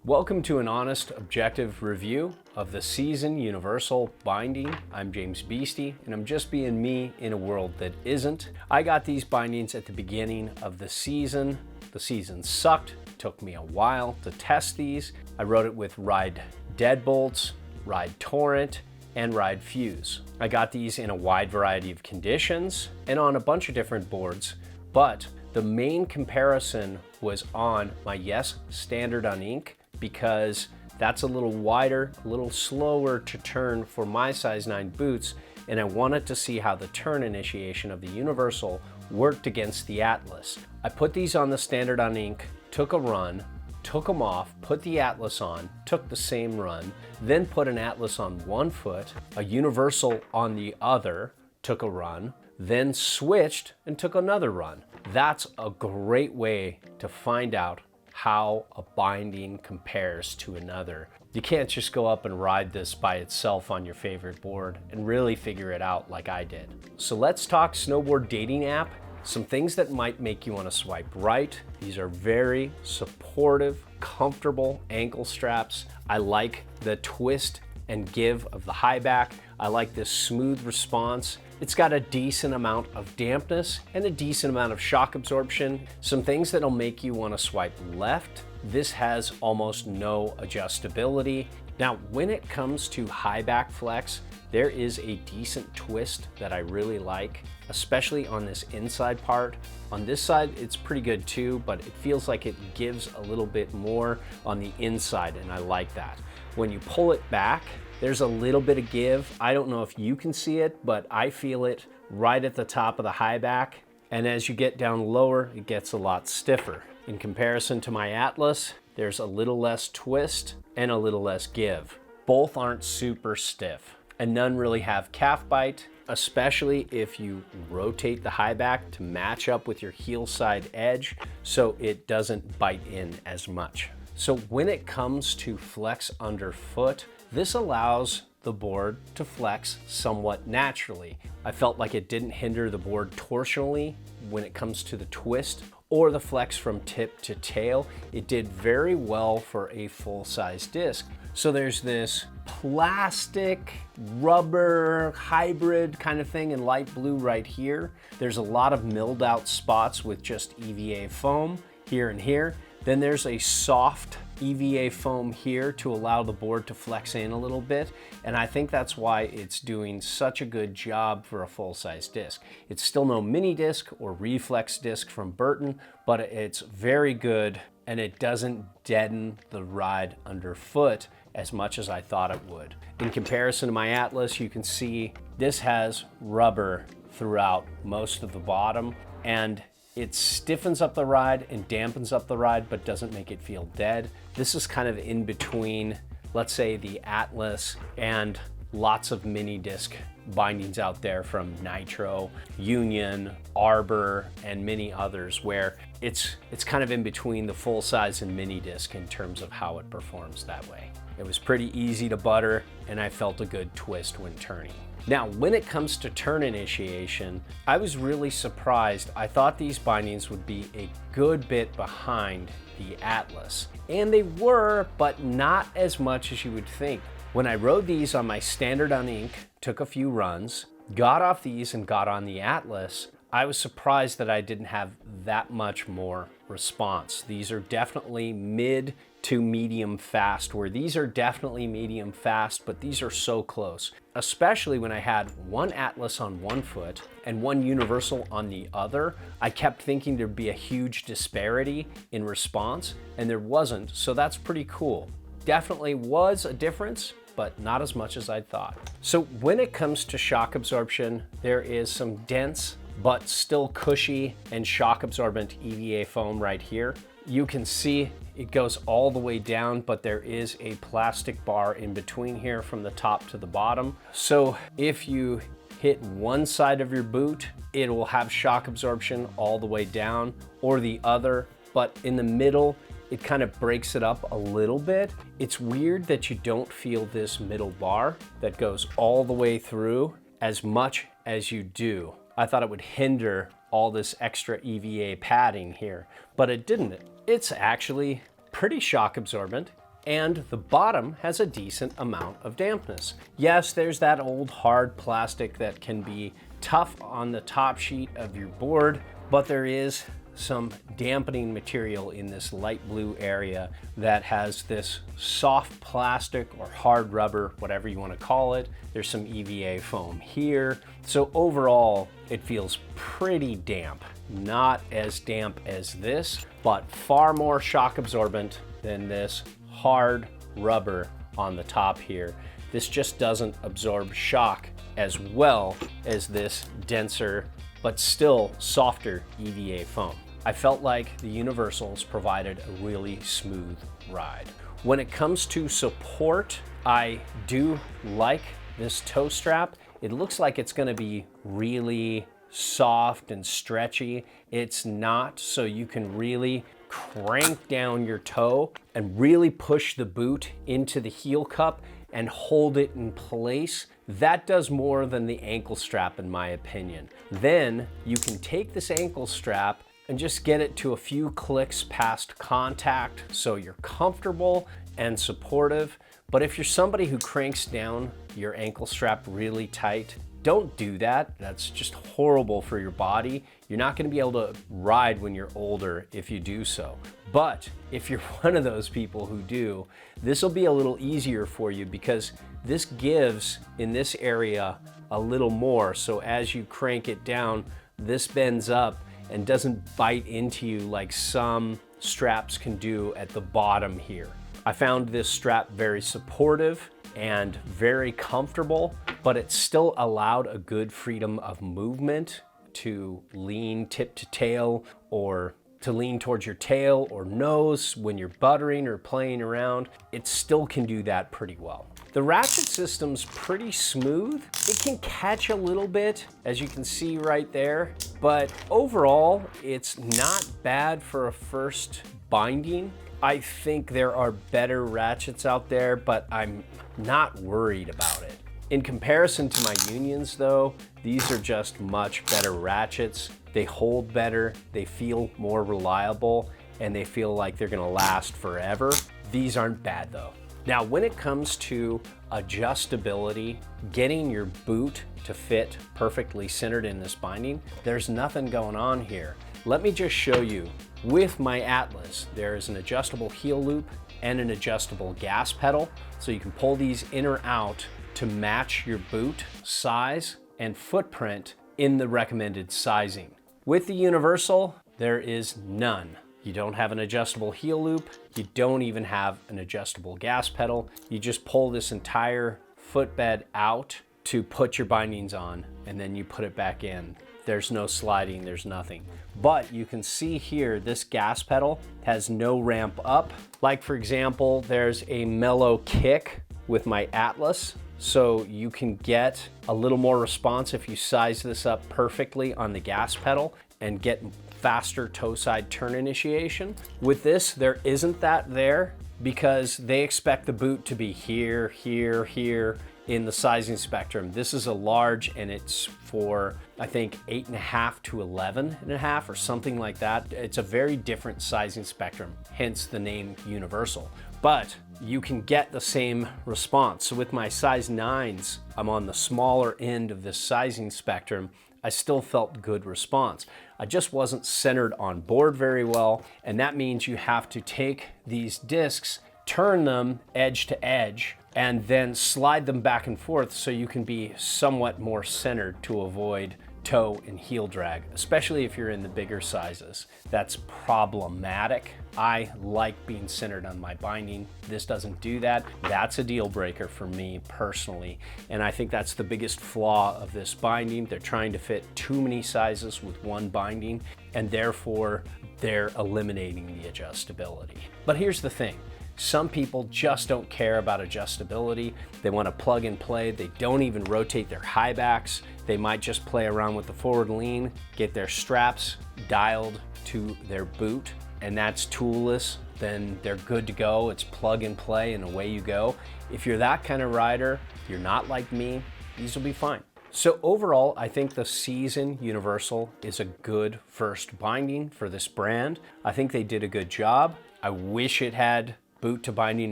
Welcome to an honest, objective review of the Season Universal Binding. I'm James Beastie, and I'm just being me in a world that isn't. I got these bindings at the beginning of the season. The season sucked. It took me a while to test these. I wrote it with Ride Deadbolts, Ride Torrent, and Ride Fuse. I got these in a wide variety of conditions and on a bunch of different boards, but the main comparison was on my Yes Standard on Ink, because that's a little wider, a little slower to turn for my size 9 boots, and I wanted to see how the turn initiation of the Universal worked against the Atlas. I put these on the Standard on Ink, took a run, took them off, put the Atlas on, took the same run, then put an Atlas on one foot, a Universal on the other, took a run, then switched and took another run. That's a great way to find out how a binding compares to another. You can't just go up and ride this by itself on your favorite board and really figure it out like I did. So let's talk snowboard dating app. Some things that might make you want to swipe right. These are very supportive, comfortable ankle straps. I like the twist and give of the Highback. I like this smooth response. It's got a decent amount of dampness and a decent amount of shock absorption. Some things that'll make you want to swipe left. This has almost no adjustability. Now, when it comes to Highback Flex, there is a decent twist that I really like, especially on this inside part. On this side, it's pretty good too, but it feels like it gives a little bit more on the inside, and I like that. When you pull it back, there's a little bit of give. I don't know if you can see it, but I feel it right at the top of the Highback. And as you get down lower, it gets a lot stiffer. In comparison to my Atlas, there's a little less twist and a little less give. Both aren't super stiff, and none really have calf bite, especially if you rotate the Highback to match up with your heel side edge so it doesn't bite in as much. So when it comes to flex underfoot, this allows the board to flex somewhat naturally. I felt like it didn't hinder the board torsionally when it comes to the twist or the flex from tip to tail. It did very well for a full-size disc. So there's this plastic, rubber, hybrid kind of thing in light blue right here. There's a lot of milled out spots with just EVA foam here and here. Then there's a soft EVA foam here to allow the board to flex in a little bit, and I think that's why it's doing such a good job for a full-size disc. It's still no mini disc or reflex disc from Burton, but it's very good, and it doesn't deaden the ride underfoot as much as I thought it would. In comparison to my Atlas, you can see this has rubber throughout most of the bottom, and it stiffens up the ride and dampens up the ride, but doesn't make it feel dead. This is kind of in between, let's say, the Atlas and lots of mini disc bindings out there from Nitro, Union, Arbor, and many others, where it's kind of in between the full size and mini disc in terms of how it performs that way. It was pretty easy to butter, and I felt a good twist when turning. Now, when it comes to turn initiation, I was really surprised. I thought these bindings would be a good bit behind the Atlas, and they were, but not as much as you would think. When I rode these on my Standard on Ink, took a few runs, got off these and got on the Atlas, I was surprised that I didn't have that much more response. These are definitely mid to medium fast, where these are definitely medium fast, but these are so close. Especially when I had one Atlas on one foot and one Universal on the other, I kept thinking there'd be a huge disparity in response, and there wasn't, so that's pretty cool. Definitely was a difference, but not as much as I thought. So when it comes to shock absorption, there is some dense but still cushy and shock absorbent EVA foam right here. You can see it goes all the way down, but there is a plastic bar in between here from the top to the bottom. So if you hit one side of your boot, it will have shock absorption all the way down, or the other, but in the middle, it kind of breaks it up a little bit. It's weird that you don't feel this middle bar that goes all the way through as much as you do. I thought it would hinder all this extra EVA padding here, but it didn't. It's actually pretty shock absorbent. and the bottom has a decent amount of dampness. Yes, there's that old hard plastic that can be tough on the top sheet of your board, but there is some dampening material in this light blue area that has this soft plastic or hard rubber, whatever you want to call it. There's some EVA foam here. So overall, it feels pretty damp. Not as damp as this, but far more shock absorbent than this hard rubber on the top here. This just doesn't absorb shock as well as this denser but still softer EVA foam. I felt like the Universals provided a really smooth ride. When it comes to support, I do like this toe strap. It looks like it's gonna be really soft and stretchy. It's not, so you can really crank down your toe and really push the boot into the heel cup and hold it in place. That does more than the ankle strap, in my opinion. Then you can take this ankle strap and just get it to a few clicks past contact so you're comfortable and supportive. But if you're somebody who cranks down your ankle strap really tight, don't do that. That's just horrible for your body. You're not gonna be able to ride when you're older if you do so. But if you're one of those people who do, this will be a little easier for you because this gives in this area a little more. So as you crank it down, this bends up and doesn't bite into you like some straps can do at the bottom here. I found this strap very supportive and very comfortable, but it still allowed a good freedom of movement to lean tip to tail or to lean towards your tail or nose when you're buttering or playing around. It still can do that pretty well. The ratchet system's pretty smooth. It can catch a little bit, as you can see right there, but overall, it's not bad for a first binding. I think there are better ratchets out there, but I'm not worried about it. In comparison to my unions though, these are just much better ratchets. They hold better, they feel more reliable, and they feel like they're gonna last forever. These aren't bad though. Now, when it comes to adjustability, getting your boot to fit perfectly centered in this binding, there's nothing going on here. Let me just show you. With my Atlas, there is an adjustable heel loop and an adjustable gas pedal, so you can pull these in or out to match your boot size and footprint in the recommended sizing. With the Universal, there is none. You don't have an adjustable heel loop. You don't even have an adjustable gas pedal. You just pull this entire footbed out to put your bindings on, and then you put it back in. There's no sliding, there's nothing. But you can see here, this gas pedal has no ramp up. Like for example, there's a mellow kick with my Atlas, so you can get a little more response if you size this up perfectly on the gas pedal and get faster toe side turn initiation. With this, there isn't that there because they expect the boot to be here, here, here in the sizing spectrum. This is a large and it's for, I think, 8.5 to 11.5 or something like that. It's a very different sizing spectrum, hence the name Universal. But you can get the same response. So with my size 9s, I'm on the smaller end of this sizing spectrum. I still felt good response. I just wasn't centered on board very well, and that means you have to take these discs, turn them edge to edge, and then slide them back and forth so you can be somewhat more centered to avoid toe and heel drag, especially if you're in the bigger sizes. That's problematic. I like being centered on my binding. This doesn't do that. That's a deal breaker for me personally. And I think that's the biggest flaw of this binding. They're trying to fit too many sizes with one binding, and therefore they're eliminating the adjustability. But here's the thing. Some people just don't care about adjustability. They want to plug and play. They don't even rotate their high backs. They might just play around with the forward lean, get their straps dialed to their boot, and that's toolless. Then they're good to go. It's plug and play and away you go. If you're that kind of rider, you're not like me, these will be fine. So overall, I think the Season Universal is a good first binding for this brand. I think they did a good job. I wish it had boot to binding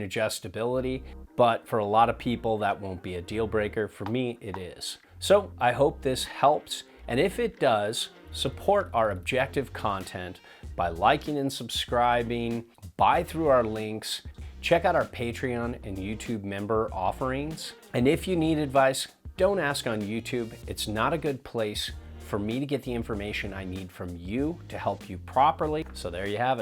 adjustability, but for a lot of people that won't be a deal breaker. For me, it is. So I hope this helps, and if it does, support our objective content by liking and subscribing, buy through our links, check out our Patreon and YouTube member offerings. And if you need advice, don't ask on YouTube. It's not a good place for me to get the information I need from you to help you properly. So there you have it.